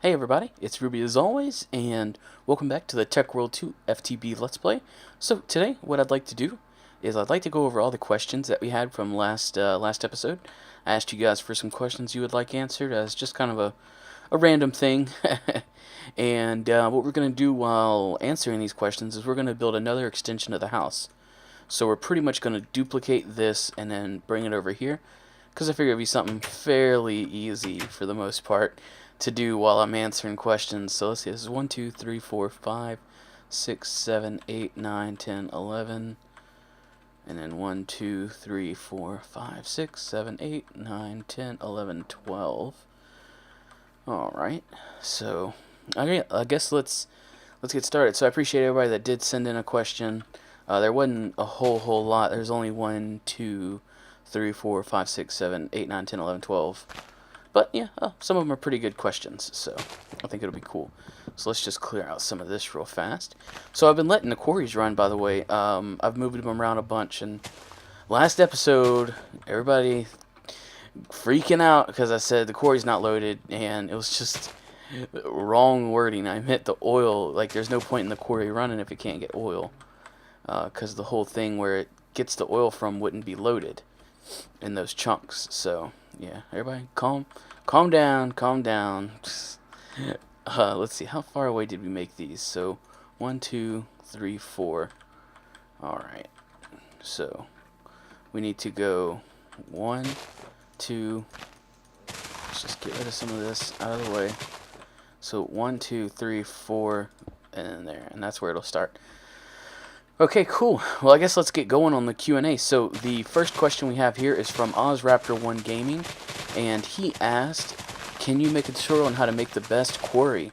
Hey everybody, it's Ruby as always, and welcome back to the Tech World 2 FTB Let's Play. So today, what I'd like to do is I'd like to go over all the questions that we had from last episode. I asked you guys for some questions you would like answered as just kind of a random thing. And what we're going to do while answering these questions is we're going to build another extension of the house. So we're pretty much going to duplicate this and then bring it over here, because I figure it'd be something fairly easy for the most part to do while I'm answering questions. So let's see, this is 1, 2, 3, 4, 5, 6, 7, 8, 9, 10, 11, and then 1, 2, 3, 4, 5, 6, 7, 8, 9, 10, 11, 12. Alright, so I guess let's get started. So I appreciate everybody that did send in a question. There wasn't a whole lot. There's only 1, 2, 3, 4, 5, 6, 7, 8, 9, 10, 11, 12. But yeah, some of them are pretty good questions, so I think it'll be cool. So let's just clear out some of this real fast. So I've been letting the quarries run, by the way. I've moved them around a bunch, and last episode, everybody freaking out because I said the quarry's not loaded, and it was just wrong wording. I meant the oil, like there's no point in the quarry running if it can't get oil, because the whole thing where it gets the oil from wouldn't be loaded in those chunks. So yeah, everybody calm down. Let's see, how far away did we make these? So 1, 2, 3, 4. Alright, so we need to go 1, 2, let's just get rid of some of this out of the way. So 1, 2, 3, 4, and then there, and that's where it'll start. Okay, cool. Well, I guess let's get going on the Q&A. So the first question we have here is from OzRaptor1 Gaming, and he asked, can you make a tutorial on how to make the best quarry?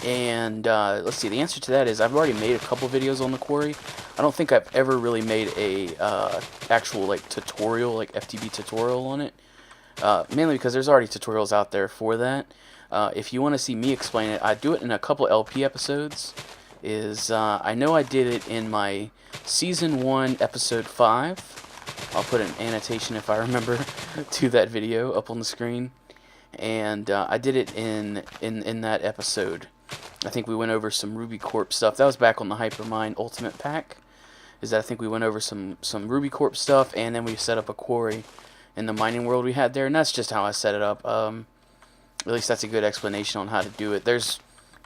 And let's see, the answer to that is I've already made a couple videos on the quarry. I don't think I've ever really made a actual like tutorial, like FTB tutorial on it, mainly because there's already tutorials out there for that. If you want to see me explain it, I do it in a couple LP episodes. I know I did it in my Season 1, Episode 5. I'll put an annotation, if I remember, to that video up on the screen. And I did it in that episode. I think we went over some Ruby Corp stuff. That was back on the Hypermine Ultimate Pack. I think we went over some Ruby Corp stuff, and then we set up a quarry in the mining world we had there. And that's just how I set it up. At least that's a good explanation on how to do it. There's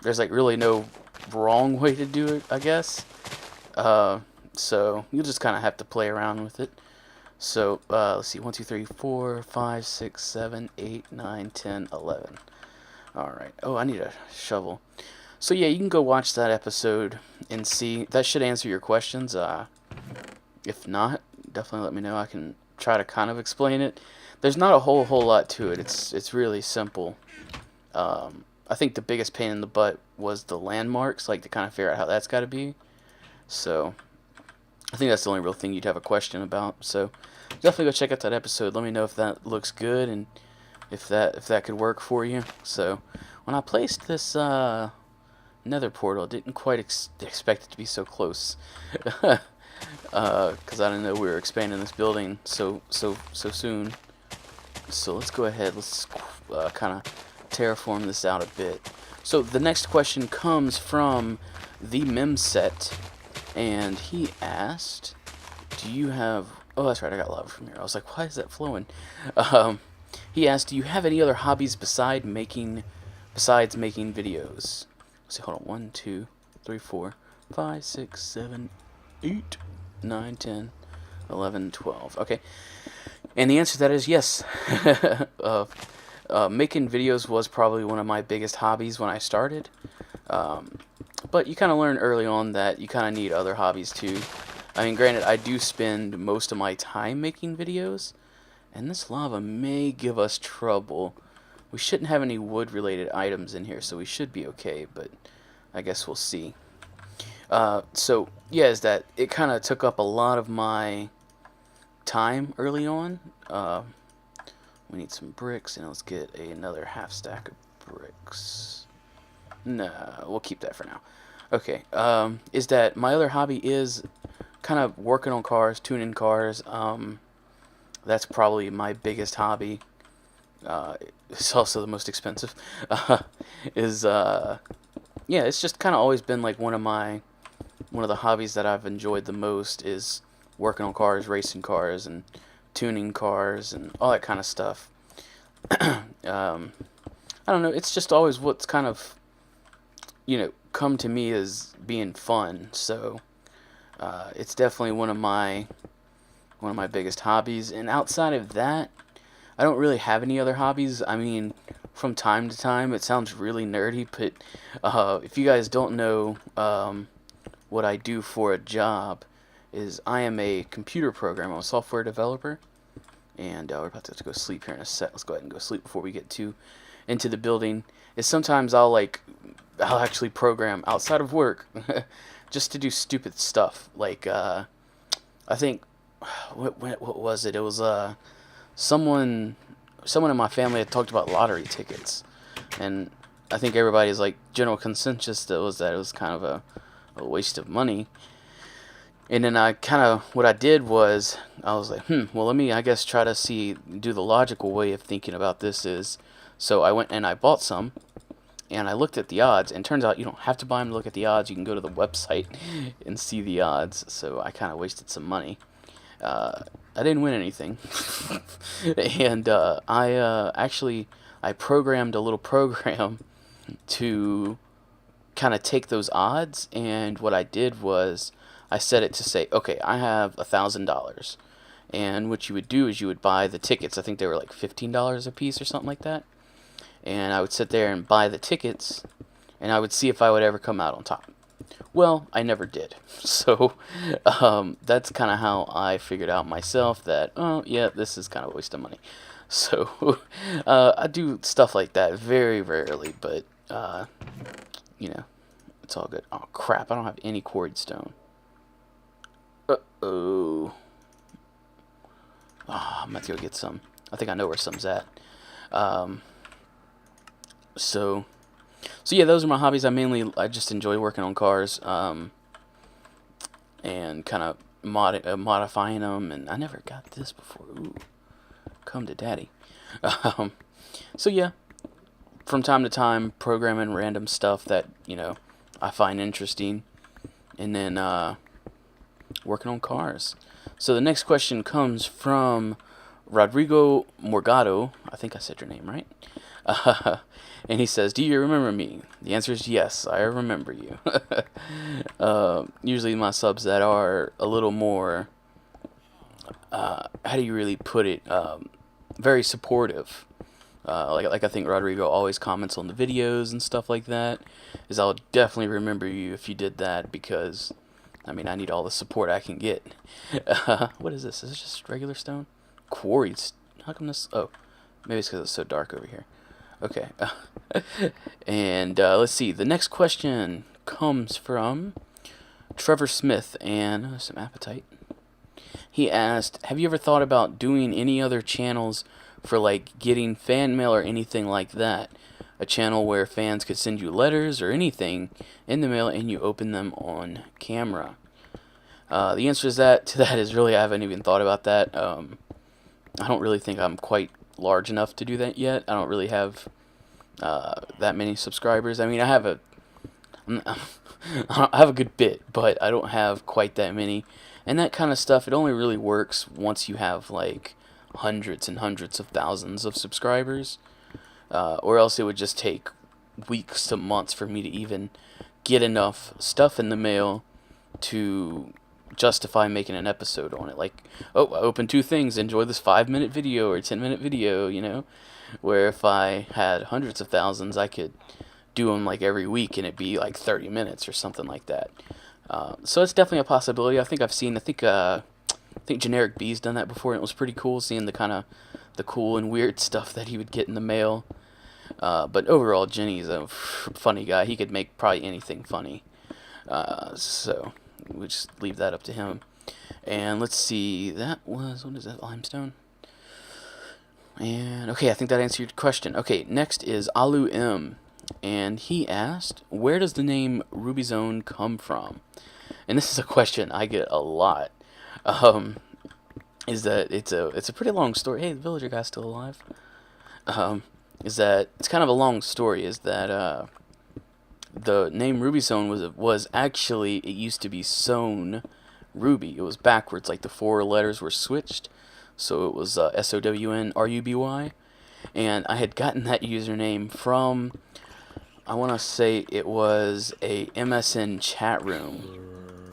like really no wrong way to do it, I guess. So you'll just kind of have to play around with it. So let's see, 1, 2, 3, 4, 5, 6, 7, 8, 9, 10, 11. Alright. Oh, I need a shovel. So yeah, you can go watch that episode and see. That should answer your questions. If not, definitely let me know. I can try to kind of explain it. There's not a whole lot to it. It's really simple. I think the biggest pain in the butt was the landmarks, like to kind of figure out how that's got to be. So I think that's the only real thing you'd have a question about. So definitely go check out that episode. Let me know if that looks good and if that could work for you. So when I placed this nether portal, I didn't quite expect it to be so close, because I didn't know we were expanding this building so soon. So let's go ahead. Let's kind of terraform this out a bit. So the next question comes from the Memset, and he asked, do you have, oh that's right, I got lava from here. I was like, why is that flowing? He asked, do you have any other hobbies besides making videos? Let's see, hold on, 1, 2, 3, 4, 5, 6, 7, 8, 9, 10, 11, 12. Okay, and the answer to that is yes. Making videos was probably one of my biggest hobbies when I started. But you kind of learn early on that you kind of need other hobbies too. I mean, granted, I do spend most of my time making videos, and this lava may give us trouble. We shouldn't have any wood-related items in here, so we should be okay, but I guess we'll see. So, yeah, is that it kind of took up a lot of my time early on. We need some bricks, and let's get another half stack of bricks. No, we'll keep that for now. Okay, is that my other hobby is kind of working on cars, tuning cars. That's probably my biggest hobby. it's also the most expensive. Is Yeah, it's just kind of always been like one of the hobbies that I've enjoyed the most is working on cars, racing cars, and tuning cars, and all that kind of stuff. I don't know. It's just always what's kind of come to me as being fun. So it's definitely one of my biggest hobbies. And outside of that, I don't really have any other hobbies. I mean, from time to time, it sounds really nerdy, but if you guys don't know what I do for a job, is I am a computer programmer. I'm a software developer, and we're about to have to go sleep here in a sec. Let's go ahead and go sleep before we get too into the building. Is sometimes I'll actually program outside of work just to do stupid stuff. Like I think what was it? It was someone in my family had talked about lottery tickets, and I think everybody's like general consensus that it was kind of a waste of money. And then what I did was I was like, well, let me, I guess, try to do the logical way of thinking about this is, so I went and I bought some, and I looked at the odds, and it turns out you don't have to buy them to look at the odds. You can go to the website and see the odds. So I kind of wasted some money. I didn't win anything, and I programmed a little program to kind of take those odds, and what I did was I set it to say, okay, I have $1,000, and what you would do is you would buy the tickets. I think they were like $15 a piece or something like that, and I would sit there and buy the tickets, and I would see if I would ever come out on top. Well, I never did. So that's kind of how I figured out myself that, oh yeah, this is kind of a waste of money. So I do stuff like that very rarely, but it's all good. Oh crap, I don't have any quarried stone. Uh-oh. Oh, I'm about to go get some. I think I know where some's at. Um, so yeah, those are my hobbies. I just enjoy working on cars, and kind of modifying them. And I never got this before. Ooh, come to daddy. So yeah, from time to time, programming random stuff that I find interesting, and then working on cars. So the next question comes from Rodrigo Morgado. I think I said your name right. And he says, do you remember me? The answer is yes, I remember you. Usually my subs that are a little more, how do you really put it, very supportive. Like I think Rodrigo always comments on the videos and stuff like that, is I'll definitely remember you if you did that, because I mean, I need all the support I can get. What is this? Is this just regular stone? Quarried. How come this? Oh, maybe it's because it's so dark over here. Okay. And let's see. The next question comes from Trevor Smith, and some appetite. He asked, have you ever thought about doing any other channels for like getting fan mail or anything like that? A channel where fans could send you letters or anything in the mail and you open them on camera. The answer to that is really, I haven't even thought about that. I don't really think I'm quite large enough to do that yet. I don't really have that many subscribers. I mean, I have a good bit, but I don't have quite that many. And that kind of stuff, it only really works once you have like hundreds and hundreds of thousands of subscribers. Or else it would just take weeks to months for me to even get enough stuff in the mail to justify making an episode on it. Like, oh, I opened 2 things, enjoy this 5-minute video or 10-minute video, where if I had hundreds of thousands, I could do them like every week and it'd be like 30 minutes or something like that. So it's definitely a possibility. I think Generic B's done that before, and it was pretty cool seeing the cool and weird stuff that he would get in the mail. But overall, Jenny's a funny guy. He could make probably anything funny. So we'll just leave that up to him. And let's see, what is that, limestone? And, okay, I think that answered your question. Okay, next is Alu M. And he asked, where does the name rubysown come from? And this is a question I get a lot. Is that it's a pretty long story. Hey, the villager guy's still alive. is that it's kind of a long story. Is that the name rubysown was actually, it used to be sown ruby. It was backwards, like the 4 letters were switched, so it was SOWNRUBY. And I had gotten that username from, I want to say it was a MSN chat room,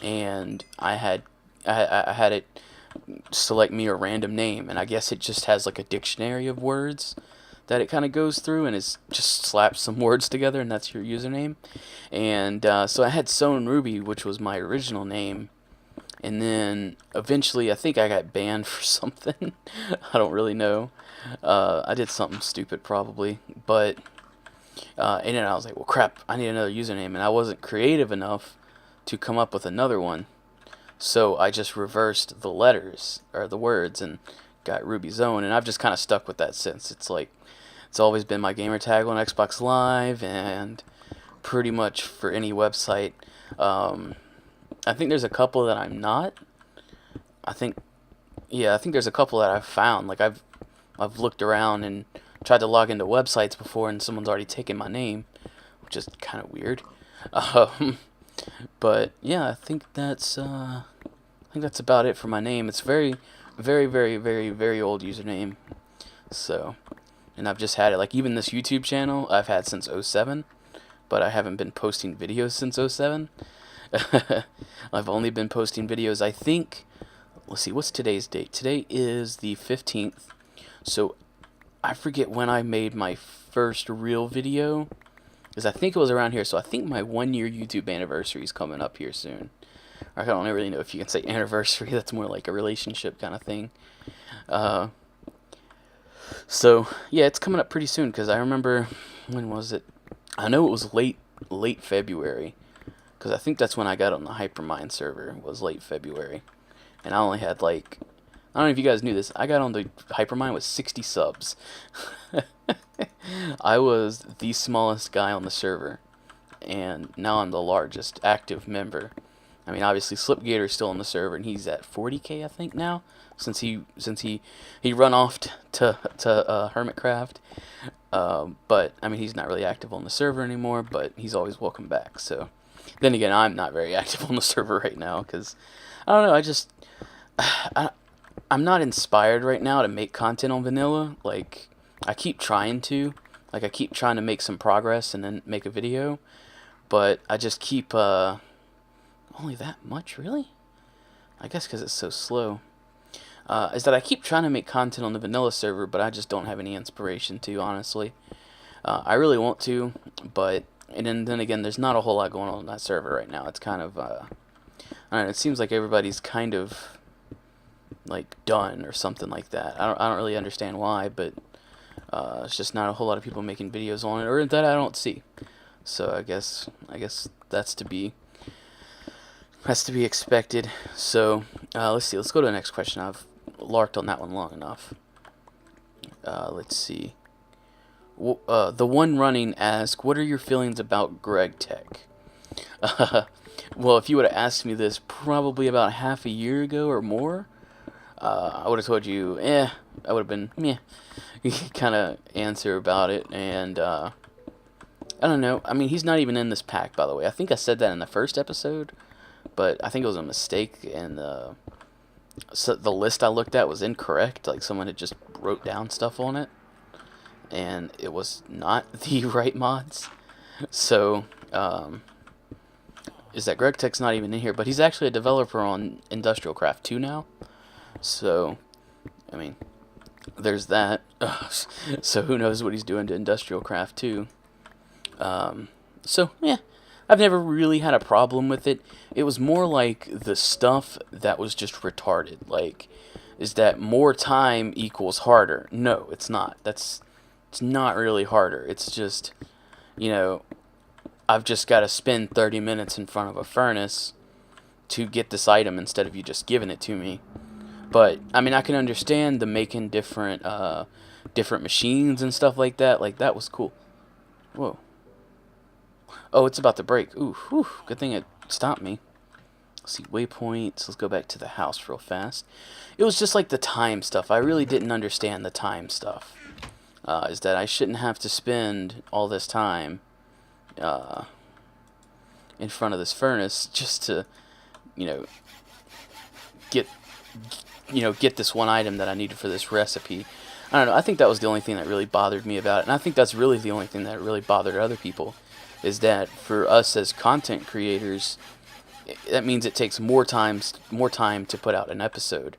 and I had it select me a random name, and I guess it just has like a dictionary of words that it kind of goes through, and it's just slaps some words together, and that's your username. And so I had Sown Ruby, which was my original name, and then eventually I think I got banned for something. I don't really know. I did something stupid probably, but and then I was like, well, crap, I need another username, and I wasn't creative enough to come up with another one. So I just reversed the letters, or the words, and got rubysown, and I've just kind of stuck with that since. It's like, it's always been my gamer tag on Xbox Live, and pretty much for any website. I think there's a couple that I'm not. I think there's a couple that I've found. Like I've looked around and tried to log into websites before, and someone's already taken my name, which is kind of weird. But yeah, I think that's about it for my name. It's very, very, very, very, very old username. So, and I've just had it, like, even this YouTube channel I've had since 07, but I haven't been posting videos since 07. I've only been posting videos, I think, let's see, what's today's date? Today is the 15th, so I forget when I made my first real video, because I think it was around here, so I think my 1-year YouTube anniversary is coming up here soon. I don't really know if you can say anniversary, that's more like a relationship kind of thing. So, yeah, it's coming up pretty soon, because I remember, when was it? I know it was late February, because I think that's when I got on the Hypermind server, was late February. And I only had, like, I don't know if you guys knew this, I got on the Hypermind with 60 subs. I was the smallest guy on the server, and now I'm the largest active member. I mean, obviously Slipgator's still on the server, and he's at 40k, I think, now, since he run off to Hermitcraft. But I mean, he's not really active on the server anymore, but he's always welcome back. So then again, I'm not very active on the server right now, because I don't know, I'm not inspired right now to make content on vanilla. Like, I keep trying to make some progress and then make a video, but I just keep only that much, really? I guess because it's so slow. Is that I keep trying to make content on the vanilla server, but I just don't have any inspiration to, honestly. I really want to, but, and then again, there's not a whole lot going on that server right now. It's kind of, I don't know, it seems like everybody's kind of, like, done or something like that. I don't really understand why, but it's just not a whole lot of people making videos on it, or that I don't see. So I guess that's to be expected. So let's see. Let's go to the next question. I've larked on that one long enough. Let's see. The one running asks, what are your feelings about Greg Tech? Well, if you would have asked me this probably about half a year ago or more, I would have told you, I would have been, kind of answer about it. And I don't know. I mean, he's not even in this pack, by the way. I think I said that in the first episode, but I think it was a mistake, and so the list I looked at was incorrect. Like, someone had just wrote down stuff on it, and it was not the right mods. So, is that Greg Tech's not even in here, but he's actually a developer on Industrial Craft 2 now. So, I mean, there's that. So who knows what he's doing to Industrial Craft 2. So, yeah, I've never really had a problem with it. It was more like the stuff that was just retarded. Like, is that more time equals harder? No, it's not. It's not really harder. It's just, I've just got to spend 30 minutes in front of a furnace to get this item instead of you just giving it to me. But, I mean, I can understand the making different machines and stuff like that. Like, that was cool. Whoa. Oh, it's about to break. Ooh, whew, good thing it stopped me. Let's see, waypoints. Let's go back to the house real fast. It was just like the time stuff. I really didn't understand the time stuff. is that I shouldn't have to spend all this time in front of this furnace just to, you know, get get this one item that I needed for this recipe. I don't know. I think that was the only thing that really bothered me about it, and I think that's really the only thing that really bothered other people, is that for us as content creators, that means it takes more time to put out an episode,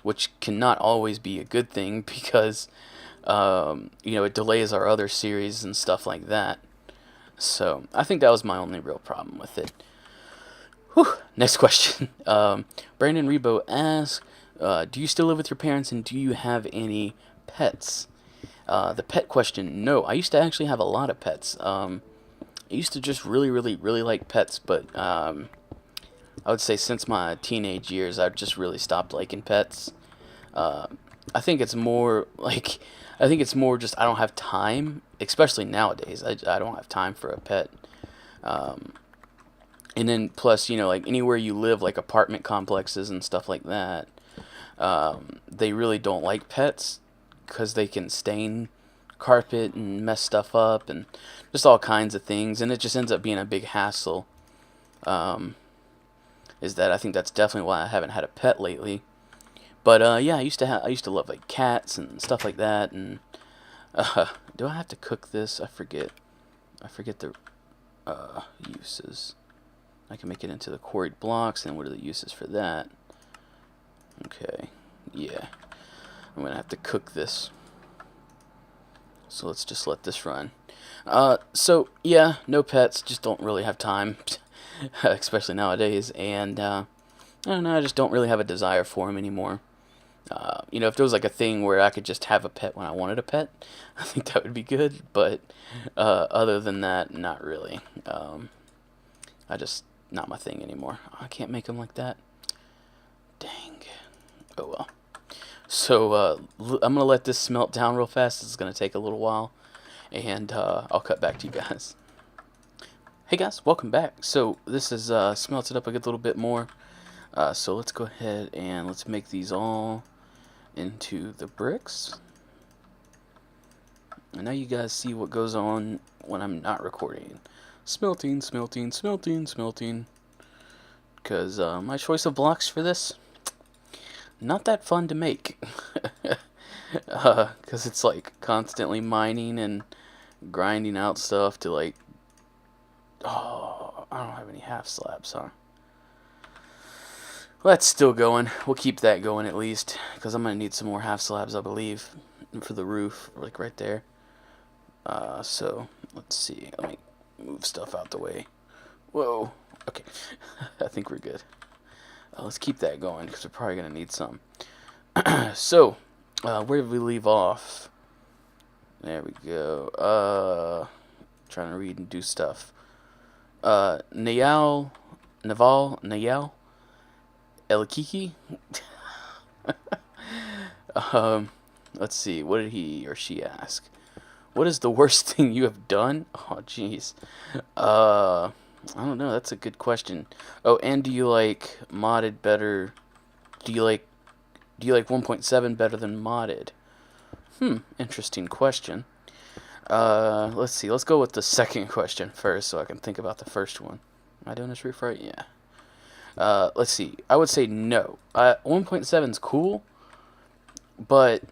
which cannot always be a good thing because it delays our other series and stuff like that. So I think that was my only real problem with it. Whew. Next question. Brandon Rebo asks, do you still live with your parents, and do you have any pets? The pet question, no. I used to actually have a lot of pets. I used to just really, really, really like pets, but I would say since my teenage years, I've just really stopped liking pets. I think it's more just I don't have time, especially nowadays. I don't have time for a pet. And then plus, like anywhere you live, like apartment complexes and stuff like that, they really don't like pets because they can stain carpet and mess stuff up and just all kinds of things, and it just ends up being a big hassle. Is that I think that's definitely why I haven't had a pet lately. But yeah, I used to love like cats and stuff like that. And do I have to cook this? I forget the uses. I can make it into the quarried blocks, and what are the uses for that? Okay, yeah, I'm gonna have to cook this. So let's just let this run. So yeah, no pets, just don't really have time, especially nowadays, and I don't know, I just don't really have a desire for them anymore. If there was like a thing where I could just have a pet when I wanted a pet, I think that would be good, but other than that, not really. Not my thing anymore. I can't make them like that. Dang. Oh well. So I'm gonna let this smelt down real fast. It's gonna take a little while, and I'll cut back to you guys. Hey guys, welcome back. So this is smelted up a good little bit more. So let's go ahead and let's make these all into the bricks. And now you guys see what goes on when I'm not recording. Smelting, smelting, smelting, smelting. Because my choice of blocks for this, not that fun to make. Because it's like constantly mining and grinding out stuff to like... Oh, I don't have any half slabs, huh? Well, that's still going. We'll keep that going at least, because I'm going to need some more half slabs, I believe, for the roof, like right there. So, let's see. Let me move stuff out the way. Whoa. Okay. I think we're good. Let's keep that going, because we're probably going to need some. So, where did we leave off? There we go. Trying to read and do stuff. Nayal, Elikiki? Let's see. What did he or she ask? What is the worst thing you have done? Oh, jeez. I don't know. That's a good question. Oh, and do you like modded better? Do you like 1.7 better than modded? Interesting question. Let's see. Let's go with the second question first, so I can think about the first one. Am I doing this roof right? Yeah. Let's see. I would say no. 1.7 is cool, but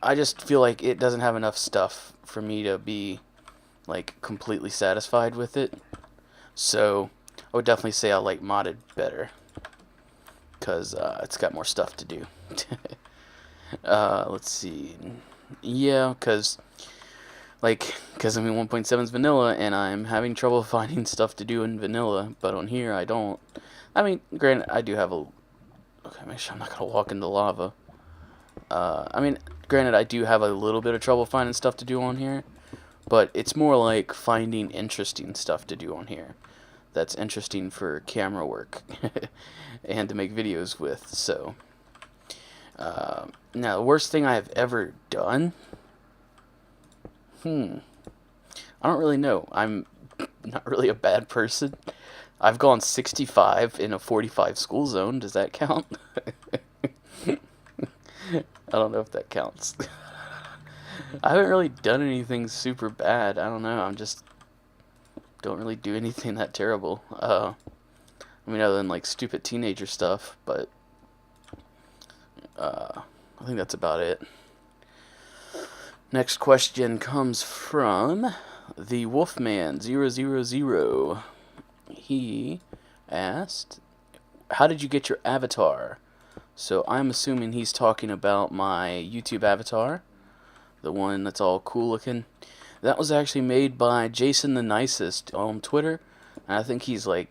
I just feel like it doesn't have enough stuff for me to be like completely satisfied with it. So I would definitely say I like modded better, because it's got more stuff to do. Let's see. Yeah, because I mean 1.7 is vanilla, and I'm having trouble finding stuff to do in vanilla, but on here I don't. I mean, granted, I do have a... Okay, make sure I'm not going to walk into lava. Granted, I do have a little bit of trouble finding stuff to do on here, but it's more like finding interesting stuff to do on here. That's interesting for camera work and to make videos with, so... now, the worst thing I have ever done... I don't really know. I'm not really a bad person. I've gone 65 in a 45 school zone. Does that count? I don't know if that counts. I haven't really done anything super bad. I don't know. I'm just don't really do anything that terrible. I mean, other than like stupid teenager stuff, but I think that's about it. Next question comes from the Wolfman000. He asked, "How did you get your avatar?" So I'm assuming he's talking about my YouTube avatar, the one that's all cool looking. That was actually made by Jason the Nicest on Twitter. And I think he's like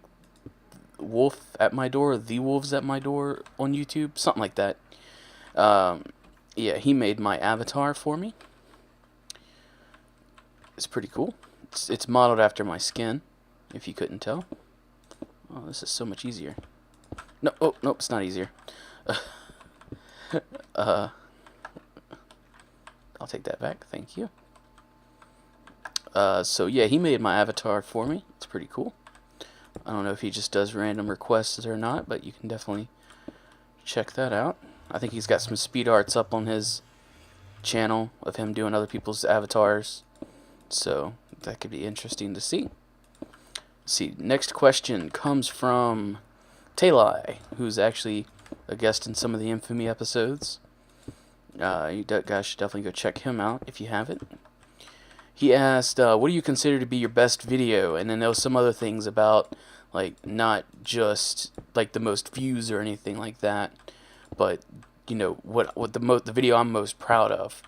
Wolf at my door, the Wolves at my door on YouTube, something like that. Yeah, he made my avatar for me. It's pretty cool. It's modeled after my skin, if you couldn't tell. Oh, this is so much easier. No, oh, nope, it's not easier. I'll take that back. Thank you. So yeah, he made my avatar for me. It's pretty cool. I don't know if he just does random requests or not, but you can definitely check that out. I think he's got some speed arts up on his channel of him doing other people's avatars. So that could be interesting to see. See, next question comes from Taylai, who's actually a guest in some of the Infamy episodes. You guys should definitely go check him out if you haven't. He asked, what do you consider to be your best video? And then there was some other things about, like, not just, like, the most views or anything like that, but, you know, what the video I'm most proud of.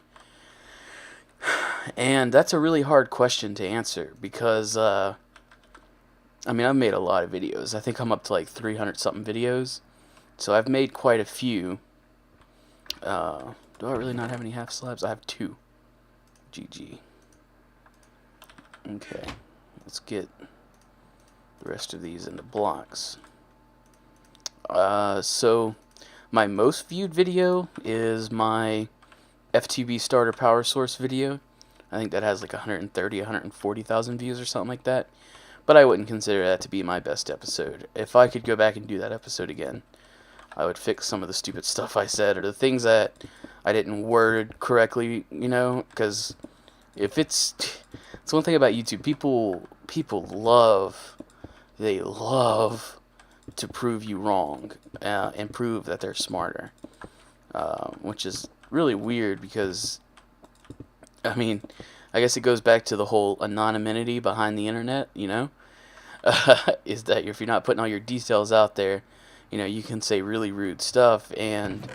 And that's a really hard question to answer because, I mean, I've made a lot of videos. I think I'm up to, like, 300-something videos. So I've made quite a few. Do I really not have any half slabs? I have 2. GG. Okay, let's get the rest of these into blocks. So my most viewed video is my FTB starter power source video. I think that has like 130, 140,000 views or something like that. But I wouldn't consider that to be my best episode. If I could go back and do that episode again, I would fix some of the stupid stuff I said or the things that I didn't word correctly, you know, because if it's one thing about YouTube, people love to prove you wrong and prove that they're smarter, which is really weird because, I mean, I guess it goes back to the whole anonymity behind the internet, you know, is that if you're not putting all your details out there, you know, you can say really rude stuff. And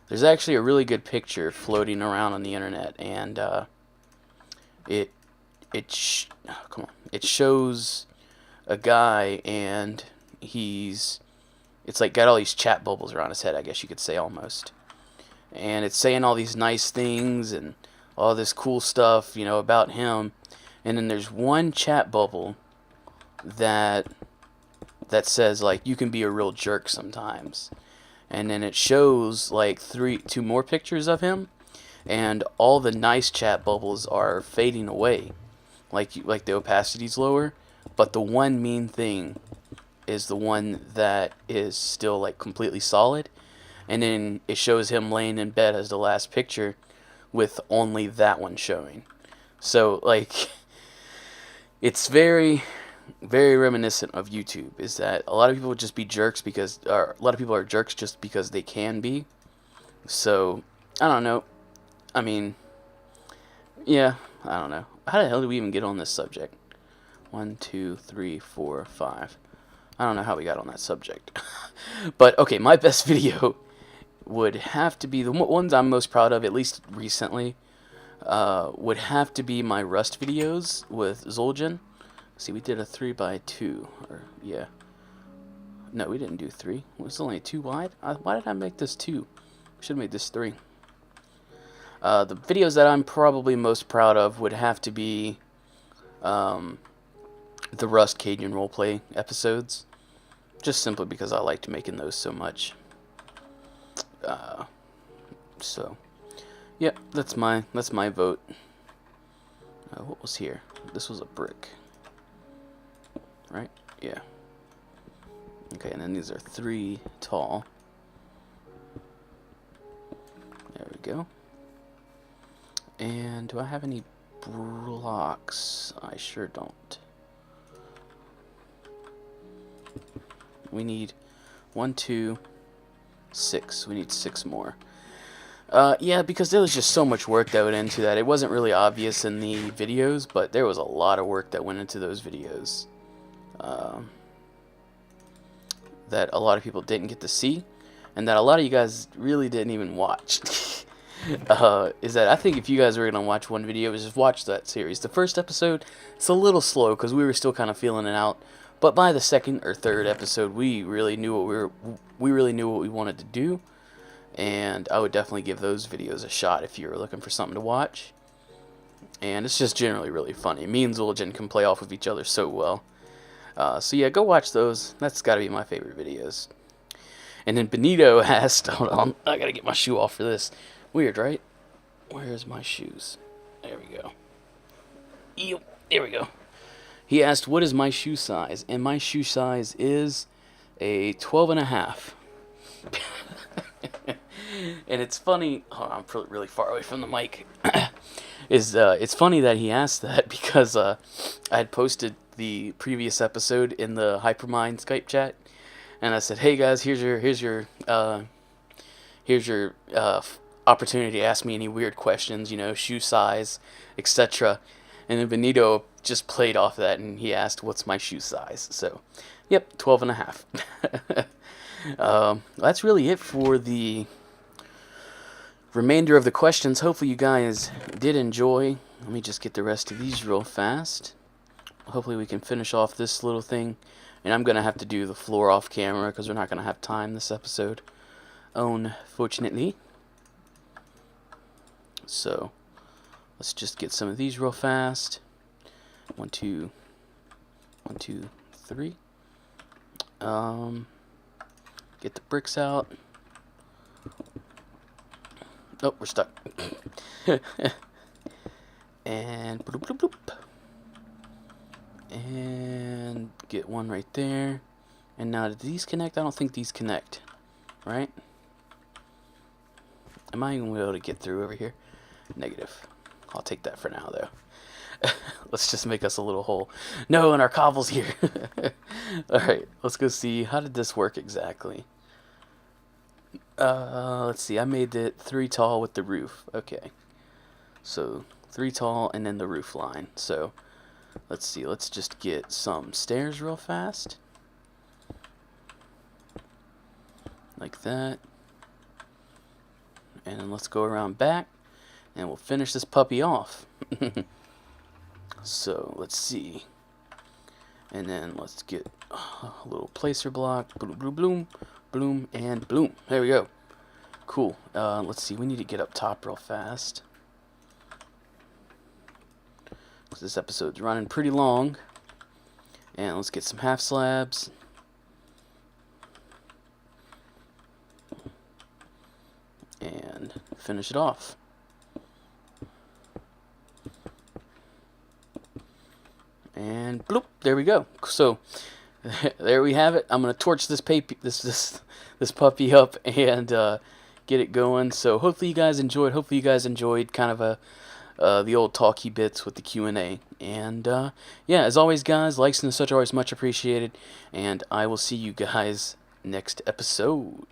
there's actually a really good picture floating around on the internet, and it shows a guy, and it's like got all these chat bubbles around his head, I guess you could say, almost. And it's saying all these nice things and all this cool stuff, you know, about him. And then there's one chat bubble that says, like, you can be a real jerk sometimes. And then it shows like 2 more pictures of him, and all the nice chat bubbles are fading away, like the opacity's lower, but the one mean thing is the one that is still like completely solid. And then it shows him laying in bed as the last picture with only that one showing. So like it's very, very reminiscent of YouTube, is that a lot of people would just be jerks because, or a lot of people are jerks just because they can be. So I don't know. I mean, yeah, I don't know. How the hell did we even get on this subject? 1, 2, 3, 4, 5. I don't know how we got on that subject. But okay, my best video would have to be the ones I'm most proud of, at least recently. Would have to be my Rust videos with Zul'jin. See, we did a 3x2, or yeah. No, we didn't do 3. It was only 2 wide. Why did I make this 2? Should have made this 3. The videos that I'm probably most proud of would have to be the Rust Cajun roleplay episodes, just simply because I liked making those so much. So, yeah, that's my vote. What was here? This was a brick, right? Yeah. Okay, and then these are 3 tall. There we go. And do I have any blocks? I sure don't. We need 1, 2, 6. We need 6 more. Yeah, because there was just so much work that went into that. It wasn't really obvious in the videos, but there was a lot of work that went into those videos. That a lot of people didn't get to see, and that a lot of you guys really didn't even watch. Is that I think if you guys were going to watch one video, just watch that series. The first episode, it's a little slow because we were still kind of feeling it out. But by the second or third episode, we really knew what we wanted to do. And I would definitely give those videos a shot if you were looking for something to watch. And it's just generally really funny. Me and Zul'jin can play off of each other so well. So yeah, go watch those. That's got to be my favorite videos. And then Benito asked, hold on, I got to get my shoe off for this. Weird, right? Where's my shoes? There we go. Ew, there we go. He asked, what is my shoe size? And my shoe size is a 12.5. And it's funny, I'm really far away from the mic. It's funny that he asked that because I had posted the previous episode in the Hypermind Skype chat, and I said, "Hey guys, here's your opportunity to ask me any weird questions, shoe size, etc." And then Benito just played off that, and he asked, "What's my shoe size?" So, yep, 12.5. That's really it for the remainder of the questions. Hopefully you guys did enjoy. Let me just get the rest of these real fast. Hopefully we can finish off this little thing. And I'm going to have to do the floor off camera because we're not going to have time this episode, unfortunately. So, let's just get some of these real fast. 1, 2, 1, 2, 3. Get the bricks out. Oh, we're stuck. And bloop, bloop, bloop. And get one right there. And now, did these connect? I don't think these connect. Right? Am I even going to be able to get through over here? Negative. I'll take that for now, though. Let's just make us a little hole. No, and our cobble's here. Alright, let's go see. How did this work exactly? Let's see. I made it 3 tall with the roof. Okay. So, 3 tall and then the roof line. So, let's see. Let's just get some stairs real fast. Like that. And then let's go around back. And we'll finish this puppy off. So, let's see. And then let's get a little placer block. Bloom, bloom, bloom, bloom, and bloom. There we go. Cool. Let's see. We need to get up top real fast. Because this episode's running pretty long. And let's get some half slabs. And finish it off. And bloop, there we go. So there we have it. I'm gonna torch this puppy up and get it going. So hopefully you guys enjoyed. Hopefully you guys enjoyed kind of the old talky bits with the Q&A. And yeah, as always, guys, likes and such are always much appreciated. And I will see you guys next episode.